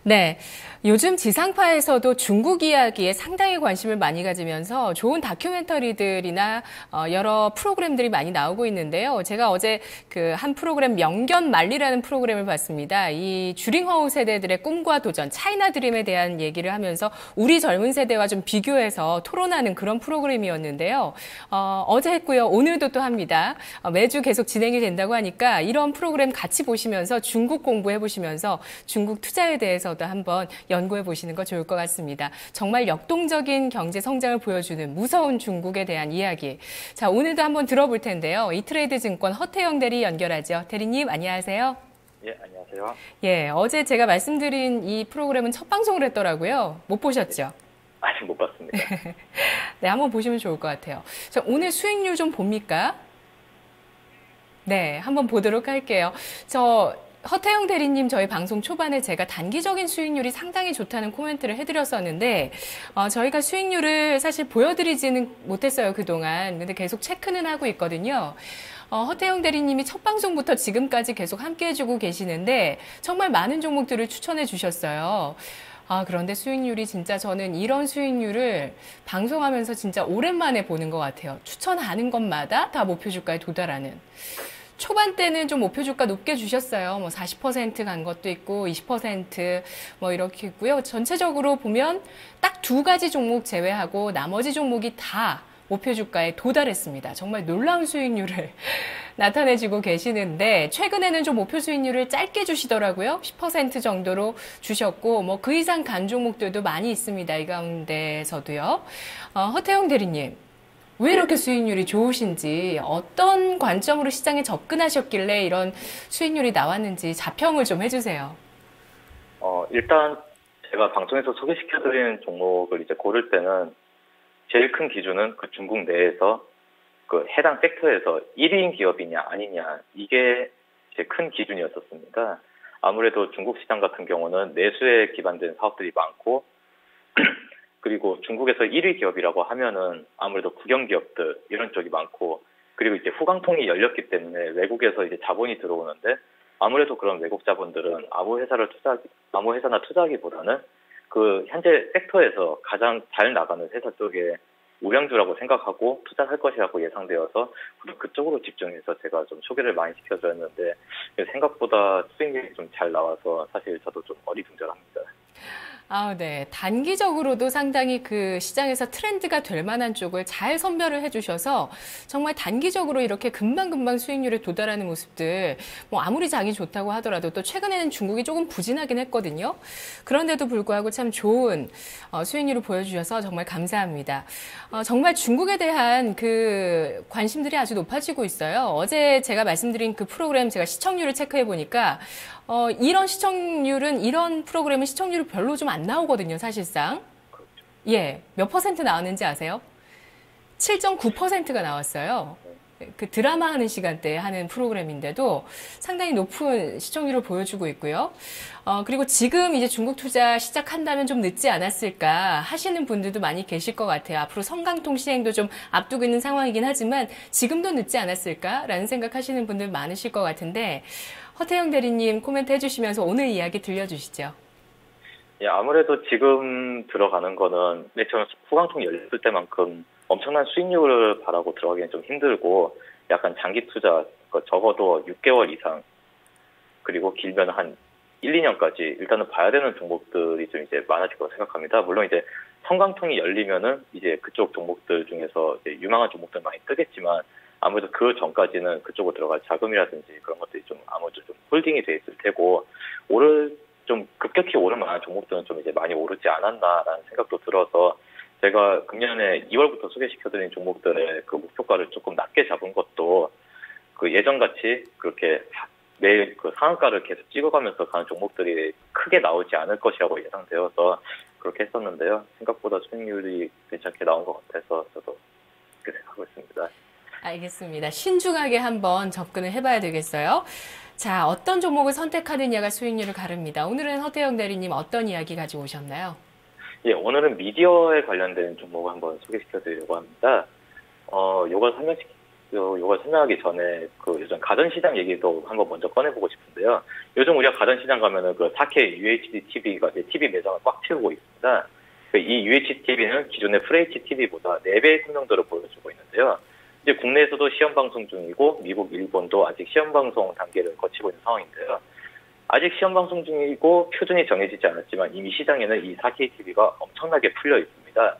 네. 요즘 지상파에서도 중국 이야기에 상당히 관심을 많이 가지면서 좋은 다큐멘터리들이나 여러 프로그램들이 많이 나오고 있는데요. 제가 어제 그 한 프로그램 명견만리라는 프로그램을 봤습니다. 이 주링허우 세대들의 꿈과 도전, 차이나 드림에 대한 얘기를 하면서 우리 젊은 세대와 좀 비교해서 토론하는 그런 프로그램이었는데요. 어제 했고요. 오늘도 또 합니다. 매주 계속 진행이 된다고 하니까 이런 프로그램 같이 보시면서 중국 공부해 보시면서 중국 투자에 대해서도 한번 연구해 보시는 거 좋을 것 같습니다. 정말 역동적인 경제 성장을 보여주는 무서운 중국에 대한 이야기. 자, 오늘도 한번 들어볼 텐데요. 이트레이드 증권 허태영 대리 연결하죠. 대리님, 안녕하세요. 예, 안녕하세요. 예, 어제 제가 말씀드린 이 프로그램은 첫 방송을 했더라고요. 못 보셨죠? 아직 못 봤습니다. 네, 한번 보시면 좋을 것 같아요. 자, 오늘 수익률 좀 봅니까? 네, 한번 보도록 할게요. 허태영 대리님 저희 방송 초반에 제가 단기적인 수익률이 상당히 좋다는 코멘트를 해드렸었는데 저희가 수익률을 사실 보여드리지는 못했어요, 그동안. 근데 계속 체크는 하고 있거든요. 허태영 대리님이 첫 방송부터 지금까지 계속 함께 해주고 계시는데 정말 많은 종목들을 추천해 주셨어요. 그런데 수익률이 진짜 저는 이런 수익률을 방송하면서 진짜 오랜만에 보는 것 같아요. 추천하는 것마다 다 목표 주가에 도달하는. 초반 때는 좀 목표 주가 높게 주셨어요. 뭐 40% 간 것도 있고 20% 이렇게 있고요. 전체적으로 보면 딱 두 가지 종목 제외하고 나머지 종목이 다 목표 주가에 도달했습니다. 정말 놀라운 수익률을 나타내주고 계시는데 최근에는 좀 목표 수익률을 짧게 주시더라고요. 10% 정도로 주셨고 그 이상 간 종목들도 많이 있습니다. 이 가운데서도요. 허태영 대리님. 왜 이렇게 수익률이 좋으신지, 어떤 관점으로 시장에 접근하셨길래 이런 수익률이 나왔는지 자평을 좀 해주세요. 일단 제가 방송에서 소개시켜드린 종목을 이제 고를 때는 제일 큰 기준은 그 중국 내에서 그 해당 섹터에서 1위인 기업이냐 아니냐, 이게 제일 큰 기준이었었습니다. 아무래도 중국 시장 같은 경우는 내수에 기반된 사업들이 많고 그리고 중국에서 1위 기업이라고 하면은 아무래도 국영 기업들 이런 쪽이 많고, 그리고 이제 후광통이 열렸기 때문에 외국에서 이제 자본이 들어오는데 아무래도 그런 외국 자본들은 아무 회사나 투자하기보다는 그 현재 섹터에서 가장 잘 나가는 회사 쪽에 우량주라고 생각하고 투자할 것이라고 예상되어서 그쪽으로 집중해서 제가 좀 소개를 많이 시켜드렸는데 생각보다 수익률이 좀 잘 나와서 사실 저도 좀 어리둥절합니다. 네. 단기적으로도 상당히 그 시장에서 트렌드가 될 만한 쪽을 잘 선별을 해주셔서 정말 단기적으로 이렇게 금방금방 수익률에 도달하는 모습들, 아무리 장이 좋다고 하더라도 또 최근에는 중국이 조금 부진하긴 했거든요. 그런데도 불구하고 참 좋은 수익률을 보여주셔서 정말 감사합니다. 정말 중국에 대한 그 관심들이 아주 높아지고 있어요. 어제 제가 말씀드린 그 프로그램 제가 시청률을 체크해 보니까 이런 프로그램은 시청률이 별로 좀 안 나오거든요, 사실상. 예, 몇 퍼센트 나왔는지 아세요? 7.9%가 나왔어요. 그 드라마 하는 시간대에 하는 프로그램인데도 상당히 높은 시청률을 보여주고 있고요. 그리고 지금 이제 중국 투자 시작한다면 좀 늦지 않았을까 하시는 분들도 많이 계실 것 같아요. 앞으로 성강통 시행도 좀 앞두고 있는 상황이긴 하지만 지금도 늦지 않았을까라는 생각하시는 분들 많으실 것 같은데 허태영 대리님 코멘트 해주시면서 오늘 이야기 들려주시죠. 예, 아무래도 지금 들어가는 거는 맨 처음 후광통 열렸을 때만큼 엄청난 수익률을 바라고 들어가기는 좀 힘들고, 약간 장기 투자, 적어도 6개월 이상, 그리고 길면 한 1, 2년까지 일단은 봐야 되는 종목들이 좀 이제 많아질 거라고 생각합니다. 물론 이제 성강통이 열리면은 이제 그쪽 종목들 중에서 이제 유망한 종목들 많이 뜨겠지만, 아무래도 그 전까지는 그쪽으로 들어갈 자금이라든지 그런 것들이 좀 아무래도 좀 홀딩이 돼 있을 테고, 좀 급격히 오를 만한 종목들은 좀 이제 많이 오르지 않았나라는 생각도 들어서 제가 금년에 2월부터 소개시켜드린 종목들의 그 목표가를 조금 낮게 잡은 것도 그 예전같이 그렇게 매일 그 상한가를 계속 찍어가면서 가는 종목들이 크게 나오지 않을 것이라고 예상되어서 그렇게 했었는데요. 생각보다 수익률이 괜찮게 나온 것 같아서 저도 그렇게 생각하고 있습니다. 알겠습니다. 신중하게 한번 접근을 해봐야 되겠어요. 자, 어떤 종목을 선택하느냐가 수익률을 가릅니다. 오늘은 허태영 대리님 어떤 이야기 가지고 오셨나요? 예, 오늘은 미디어에 관련된 종목을 한번 소개시켜 드리려고 합니다. 요걸 요걸 설명하기 전에 그 요즘 가전시장 얘기도 한번 먼저 꺼내보고 싶은데요. 요즘 우리가 가전시장 가면은 그 4K UHD TV가 TV 매장을 꽉 채우고 있습니다. 이 UHD TV는 기존의 FHD TV보다 4배의 선명도를 보여주고 있는데요. 이제 국내에서도 시험 방송 중이고 미국, 일본도 아직 시험 방송 단계를 거치고 있는 상황인데요. 아직 시험 방송 중이고 표준이 정해지지 않았지만 이미 시장에는 이 4K TV가 엄청나게 풀려 있습니다.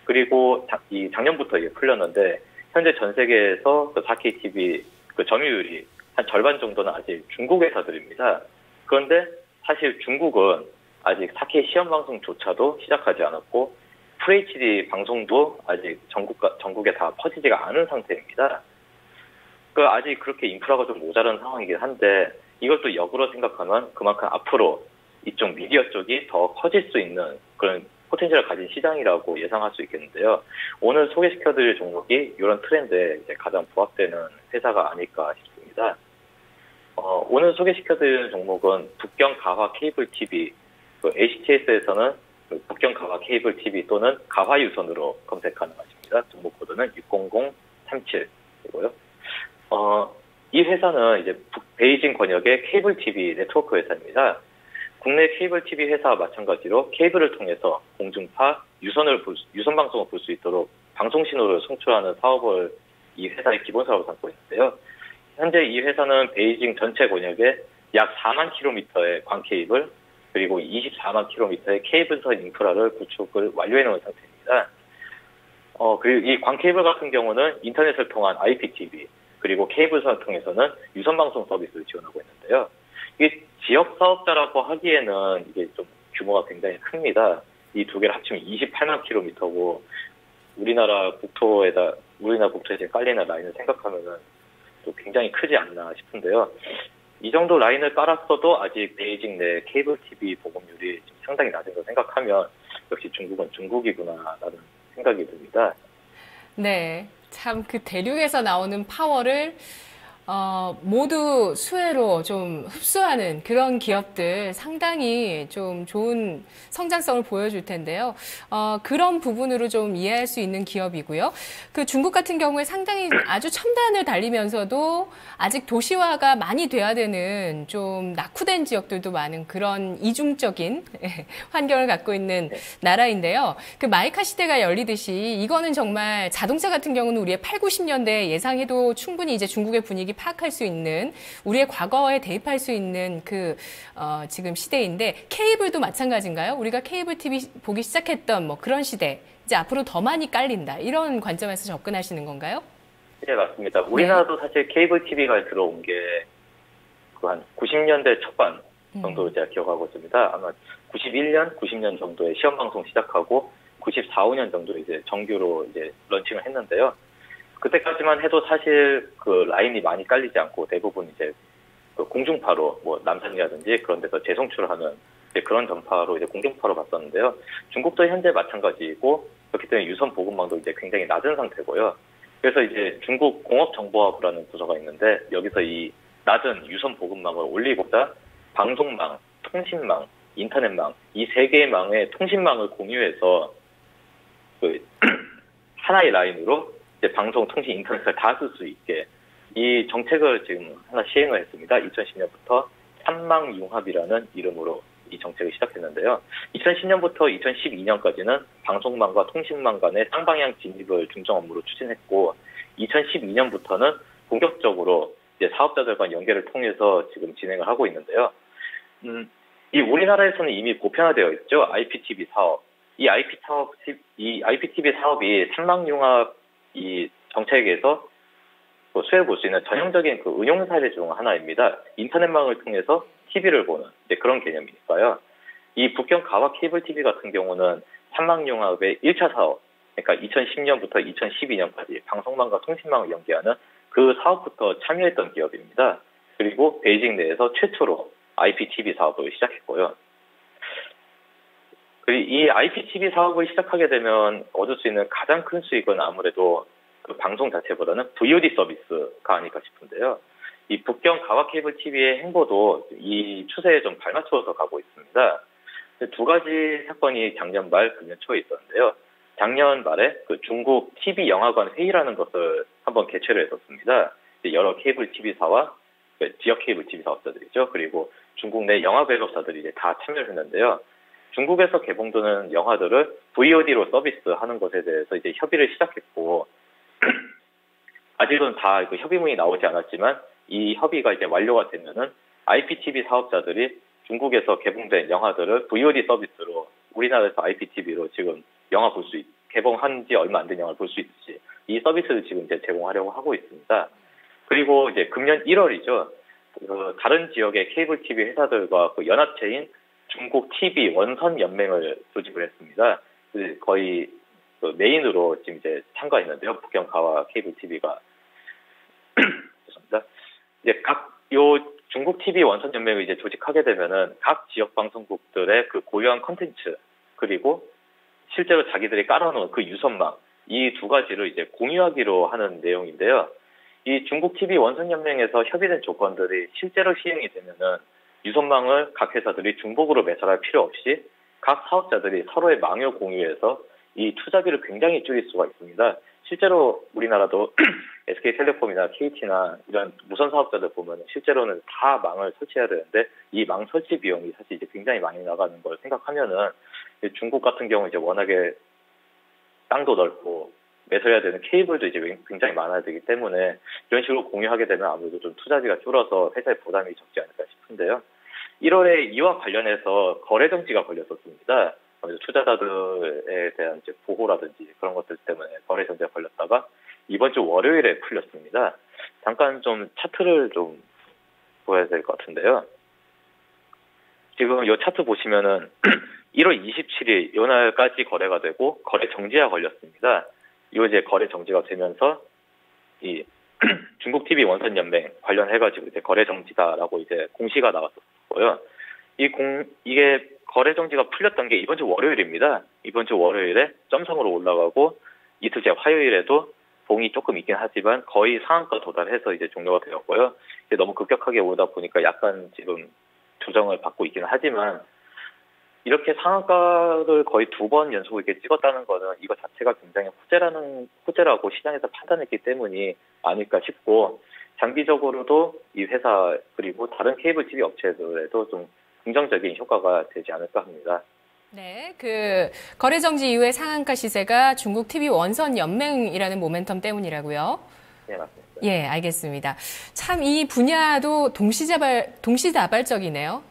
그리고 작년부터 이게 풀렸는데 현재 전 세계에서 그 4K TV 그 점유율이 한 절반 정도는 아직 중국 회사들입니다. 그런데 사실 중국은 아직 4K 시험 방송조차도 시작하지 않았고 FHD 방송도 아직 전국에 다 퍼지지가 않은 상태입니다. 아직 그렇게 인프라가 좀 모자란 상황이긴 한데 이걸 또 역으로 생각하면 그만큼 앞으로 이쪽 미디어 쪽이 더 커질 수 있는 그런 포텐셜을 가진 시장이라고 예상할 수 있겠는데요. 오늘 소개시켜드릴 종목이 이런 트렌드에 이제 가장 부합되는 회사가 아닐까 싶습니다. 오늘 소개시켜드릴 종목은 북경 가화 케이블 TV, HTS에서는 북경 가화 케이블 TV 또는 가화 유선으로 검색 가능하십니다. 종목 코드는 60037이고요. 이 회사는 이제 베이징 권역의 케이블 TV 네트워크 회사입니다. 국내 케이블 TV 회사와 마찬가지로 케이블을 통해서 공중파, 유선 방송을 볼 수 있도록 방송 신호를 송출하는 사업을 이 회사의 기본 사업으로 삼고 있는데요. 현재 이 회사는 베이징 전체 권역에 약 4만 킬로미터의 광 케이블 그리고 24만 킬로미터의 케이블선 인프라를 구축을 완료해 놓은 상태입니다. 그리고 이 광 케이블 같은 경우는 인터넷을 통한 IPTV 그리고 케이블선을 통해서는 유선 방송 서비스를 지원하고 있는데요. 이게 지역 사업자라고 하기에는 이게 좀 규모가 굉장히 큽니다. 이 두 개를 합치면 28만 킬로미터고 우리나라 국토에서 깔리는 라인을 생각하면은 또 굉장히 크지 않나 싶은데요. 이 정도 라인을 깔았어도 아직 베이징 내 케이블 TV 보급률이 상당히 낮은 걸 생각하면 역시 중국은 중국이구나라는 생각이 듭니다. 네, 참 그 대륙에서 나오는 파워를 모두 수혜로 좀 흡수하는 그런 기업들 상당히 좀 좋은 성장성을 보여줄 텐데요. 그런 부분으로 좀 이해할 수 있는 기업이고요. 그 중국 같은 경우에 상당히 아주 첨단을 달리면서도 아직 도시화가 많이 돼야 되는 좀 낙후된 지역들도 많은 그런 이중적인 환경을 갖고 있는 나라인데요. 그 마이카 시대가 열리듯이 이거는 정말 자동차 같은 경우는 우리의 8, 90년대 예상해도 충분히 이제 중국의 분위기 파악할 수 있는 우리의 과거에 대입할 수 있는 지금 시대인데 케이블도 마찬가지인가요? 우리가 케이블 TV 보기 시작했던 뭐 그런 시대 이제 앞으로 더 많이 깔린다 이런 관점에서 접근하시는 건가요? 네, 맞습니다. 우리나라도 사실 케이블 TV가 들어온 게 한 90년대 초반 정도로 제가 기억하고 있습니다. 아마 91년, 90년 정도에 시험 방송 시작하고 94, 5년 정도 이제 정규로 이제 런칭을 했는데요. 그때까지만 해도 사실 그 라인이 많이 깔리지 않고 대부분 이제 그 공중파로 뭐 남산이라든지 그런 데서 재송출하는 이제 그런 전파로 이제 공중파로 봤었는데요. 중국도 현재 마찬가지이고 그렇기 때문에 유선 보급망도 이제 굉장히 낮은 상태고요. 그래서 이제 중국 공업정보화부라는 부서가 있는데 여기서 이 낮은 유선 보급망을 올리고자 방송망, 통신망, 인터넷망 이 세 개의 망의 통신망을 공유해서 그 하나의 라인으로 이제 방송, 통신, 인터넷을 다 쓸 수 있게 이 정책을 지금 하나 시행을 했습니다. 2010년부터 삼망융합이라는 이름으로 이 정책을 시작했는데요. 2010년부터 2012년까지는 방송망과 통신망 간의 쌍방향 진입을 중점 업무로 추진했고 2012년부터는 본격적으로 이제 사업자들 간 연계를 통해서 지금 진행을 하고 있는데요. 이 우리나라에서는 이미 보편화되어 있죠. IPTV 사업. 이 IPTV 사업이 삼망융합 이 정책에서 수혜를 볼 수 있는 전형적인 그 응용 사례 중 하나입니다. 인터넷망을 통해서 TV를 보는 그런 개념이니까요. 이 북경 가화 케이블 TV 같은 경우는 삼망융합의 1차 사업, 그러니까 2010년부터 2012년까지 방송망과 통신망을 연계하는 그 사업부터 참여했던 기업입니다. 그리고 베이징 내에서 최초로 IPTV 사업을 시작했고요. 이 IPTV 사업을 시작하게 되면 얻을 수 있는 가장 큰 수익은 아무래도 그 방송 자체보다는 VOD 서비스가 아닐까 싶은데요. 이 북경 가화 케이블 TV의 행보도 이 추세에 좀 발맞춰서 가고 있습니다. 두 가지 사건이 작년 말, 금년 초에 있었는데요. 작년 말에 그 중국 TV 영화관 회의라는 것을 한번 개최를 했었습니다. 여러 케이블 TV사와 지역 케이블 TV 사업자들이죠. 그리고 중국 내 영화 배급사들이 이제 다 참여를 했는데요. 중국에서 개봉되는 영화들을 VOD로 서비스하는 것에 대해서 이제 협의를 시작했고 아직은 다 그 협의문이 나오지 않았지만 이 협의가 이제 완료가 되면은 IPTV 사업자들이 중국에서 개봉된 영화들을 VOD 서비스로 우리나라에서 IPTV로 지금 영화 볼 수 개봉한 지 얼마 안 된 영화를 볼 수 있듯이 이 서비스를 지금 이제 제공하려고 하고 있습니다. 그리고 이제 금년 1월이죠. 다른 지역의 케이블 TV 회사들과 그 연합체인 중국 TV 원선 연맹을 조직을 했습니다. 거의 그 메인으로 지금 이제 참가했는데요. 북경 가와 케이블 TV가 죄송합니다. 이제 중국 TV 원선 연맹을 이제 조직하게 되면은 각 지역 방송국들의 그 고유한 컨텐츠 그리고 실제로 자기들이 깔아놓은 그 유선망 이 두 가지를 이제 공유하기로 하는 내용인데요. 이 중국 TV 원선 연맹에서 협의된 조건들이 실제로 시행이 되면은 유선망을 각 회사들이 중복으로 매설할 필요 없이 각 사업자들이 서로의 망을 공유해서 이 투자비를 굉장히 줄일 수가 있습니다. 실제로 우리나라도 SK텔레콤이나 KT나 이런 무선 사업자들 보면 실제로는 다 망을 설치해야 되는데 이 망 설치 비용이 사실 이제 굉장히 많이 나가는 걸 생각하면은 중국 같은 경우 이제 워낙에 땅도 넓고 매설해야 되는 케이블도 이제 굉장히 많아야 되기 때문에 이런 식으로 공유하게 되면 아무래도 좀 투자비가 줄어서 회사의 부담이 적지 않을까 싶은데요. 1월에 이와 관련해서 거래 정지가 걸렸었습니다. 투자자들에 대한 이제 보호라든지 그런 것들 때문에 거래 정지가 걸렸다가 이번 주 월요일에 풀렸습니다. 잠깐 좀 차트를 좀 보여야 될 것 같은데요. 지금 이 차트 보시면은 1월 27일 이날까지 거래가 되고 거래 정지가 걸렸습니다. 이 이제 거래 정지가 되면서 이 중국 TV 원선 연맹 관련해가지고 이제 거래 정지다라고 이제 공시가 나왔었고요. 이게 거래 정지가 풀렸던 게 이번 주 월요일입니다. 이번 주 월요일에 점성으로 올라가고 이틀째 화요일에도 봉이 조금 있긴 하지만 거의 상한가 도달해서 이제 종료가 되었고요. 이제 너무 급격하게 오다 보니까 약간 지금 조정을 받고 있기는 하지만 이렇게 상한가를 거의 2번 연속 이렇게 찍었다는 거는 이거 자체가 굉장히 호재라고 시장에서 판단했기 때문이 아닐까 싶고 장기적으로도 이 회사 그리고 다른 케이블 TV 업체들에도 좀 긍정적인 효과가 되지 않을까 합니다. 네, 그 거래 정지 이후의 상한가 시세가 중국 TV 원선 연맹이라는 모멘텀 때문이라고요? 네, 맞습니다. 예, 알겠습니다. 참 이 분야도 동시다발적이네요.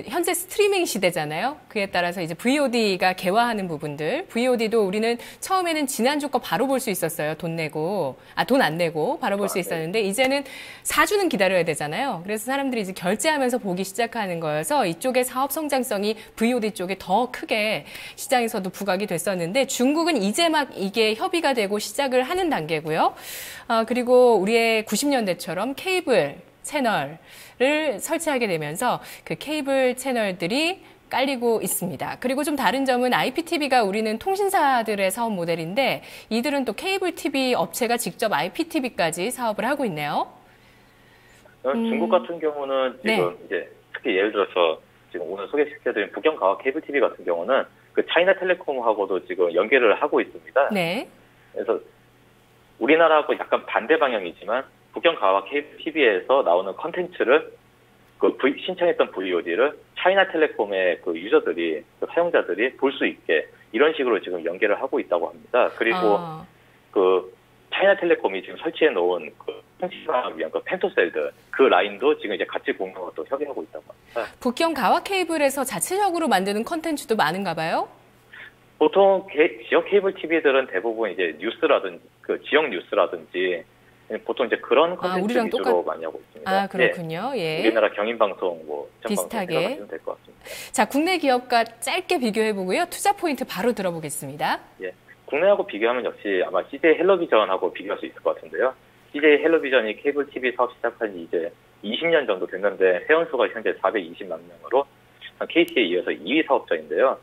현재 스트리밍 시대잖아요. 그에 따라서 이제 VOD가 개화하는 부분들, VOD도 우리는 처음에는 지난주 거 바로 볼 수 있었어요. 돈 안 내고 바로 볼 수 있었는데 이제는 4주는 기다려야 되잖아요. 그래서 사람들이 이제 결제하면서 보기 시작하는 거여서 이쪽의 사업 성장성이 VOD 쪽에 더 크게 시장에서도 부각이 됐었는데 중국은 이제 막 이게 협의가 되고 시작을 하는 단계고요. 그리고 우리의 90년대처럼 케이블 채널을 설치하게 되면서 그 케이블 채널들이 깔리고 있습니다. 그리고 좀 다른 점은 IPTV가 우리는 통신사들의 사업 모델인데 이들은 또 케이블 TV 업체가 직접 IPTV까지 사업을 하고 있네요. 중국 같은 경우는 지금 네. 이제 특히 예를 들어서 지금 오늘 소개시켜드린 북경 가와 케이블 TV 같은 경우는 그 차이나텔레콤하고도 지금 연계를 하고 있습니다. 네. 그래서 우리나라하고 약간 반대 방향이지만 북경 가와 케이블 TV에서 나오는 컨텐츠를 신청했던 VOD를 차이나텔레콤의 그 유저들이 그 사용자들이 볼 수 있게 이런 식으로 지금 연계를 하고 있다고 합니다. 그리고 그 차이나텔레콤이 지금 설치해 놓은 그 통신사를 위한 그 펜토셀들 그 라인도 지금 이제 같이 공유하고 또 협의하고 있다고 합니다. 북경 가와 케이블에서 자체적으로 만드는 컨텐츠도 많은가 봐요? 보통 지역 케이블 TV들은 대부분 이제 뉴스라든지 그 지역 뉴스라든지 보통 이제 그런 컨텐츠 위주로 많이 하고 있습니다. 그렇군요. 예. 우리나라 경인방송 비슷하게 생각하시면 될 것 같습니다. 자, 국내 기업과 짧게 비교해 보고요. 투자 포인트 바로 들어보겠습니다. 예. 국내하고 비교하면 역시 아마 CJ 헬로비전하고 비교할 수 있을 것 같은데요. CJ 헬로비전이 케이블 TV 사업 시작한 지 이제 20년 정도 됐는데 회원수가 현재 420만 명으로 KT에 이어서 2위 사업자인데요.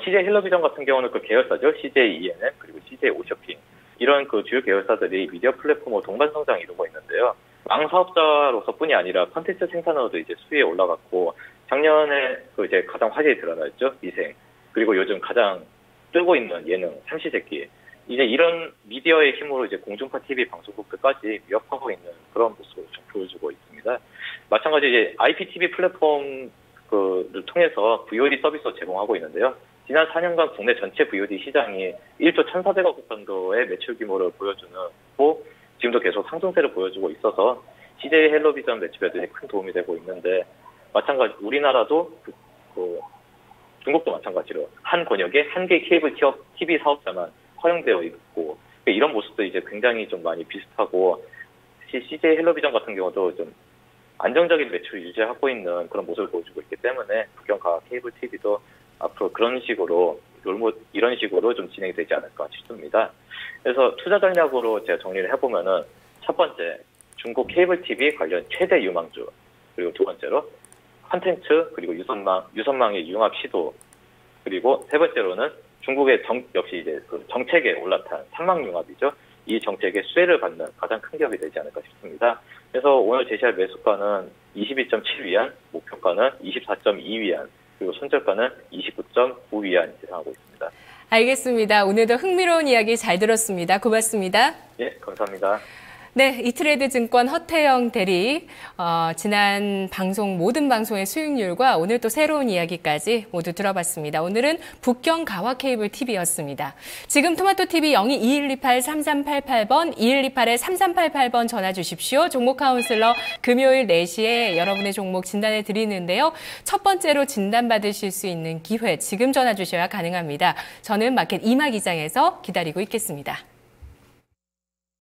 CJ 헬로비전 같은 경우는 그 계열사죠. CJ ENM 그리고 CJ 오쇼핑 이런 그 주요 계열사들이 미디어 플랫폼으로 동반 성장 이루고 있는데요. 망 사업자로서뿐이 아니라 콘텐츠 생산으로도 이제 수위에 올라갔고 작년에 그 이제 가장 화제에 드러났죠. 미생 그리고 요즘 가장 뜨고 있는 예능 삼시세끼 이제 이런 미디어의 힘으로 이제 공중파 TV 방송국들까지 위협하고 있는 그런 모습을 좀 보여주고 있습니다. 마찬가지로 이제 IPTV 플랫폼을 통해서 VOD 서비스を제공하고 있는데요. 지난 4년간 국내 전체 VOD 시장이 1조 1,400억 원 정도의 매출 규모를 보여주는 고 지금도 계속 상승세를 보여주고 있어서 CJ 헬로비전 매출에도 큰 도움이 되고 있는데 마찬가지 우리나라도 중국도 마찬가지로 한 권역에 한 개 케이블 TV 사업자만 허용되어 있고 이런 모습도 이제 굉장히 좀 많이 비슷하고 CJ 헬로비전 같은 경우도 좀 안정적인 매출을 유지하고 있는 그런 모습을 보여주고 있기 때문에 국영과 케이블 TV도 앞으로 이런 식으로 좀 진행이 되지 않을까 싶습니다. 그래서 투자 전략으로 제가 정리를 해보면은 첫 번째 중국 케이블 TV 관련 최대 유망주, 그리고 두 번째로 콘텐츠 그리고 유선망의 융합 시도, 그리고 세 번째로는 중국의 역시 이제 정책에 올라탄 삼망 융합이죠. 이 정책의 수혜를 받는 가장 큰 기업이 되지 않을까 싶습니다. 그래서 오늘 제시할 매수가는 22.7위안, 목표가는 24.2위안, 그리고 손절가는 29.9위안 예상하고 있습니다. 알겠습니다. 오늘도 흥미로운 이야기 잘 들었습니다. 고맙습니다. 예, 감사합니다. 네, 이트레이드 증권 허태영 대리, 지난 모든 방송의 수익률과 오늘 또 새로운 이야기까지 모두 들어봤습니다. 오늘은 북경 가화 케이블 TV였습니다. 지금 토마토 TV 02-2128-3388번, 2128-3388번 전화 주십시오. 종목 카운슬러 금요일 4시에 여러분의 종목 진단해 드리는데요. 첫 번째로 진단받으실 수 있는 기회, 지금 전화 주셔야 가능합니다. 저는 마켓 이마 기장에서 기다리고 있겠습니다.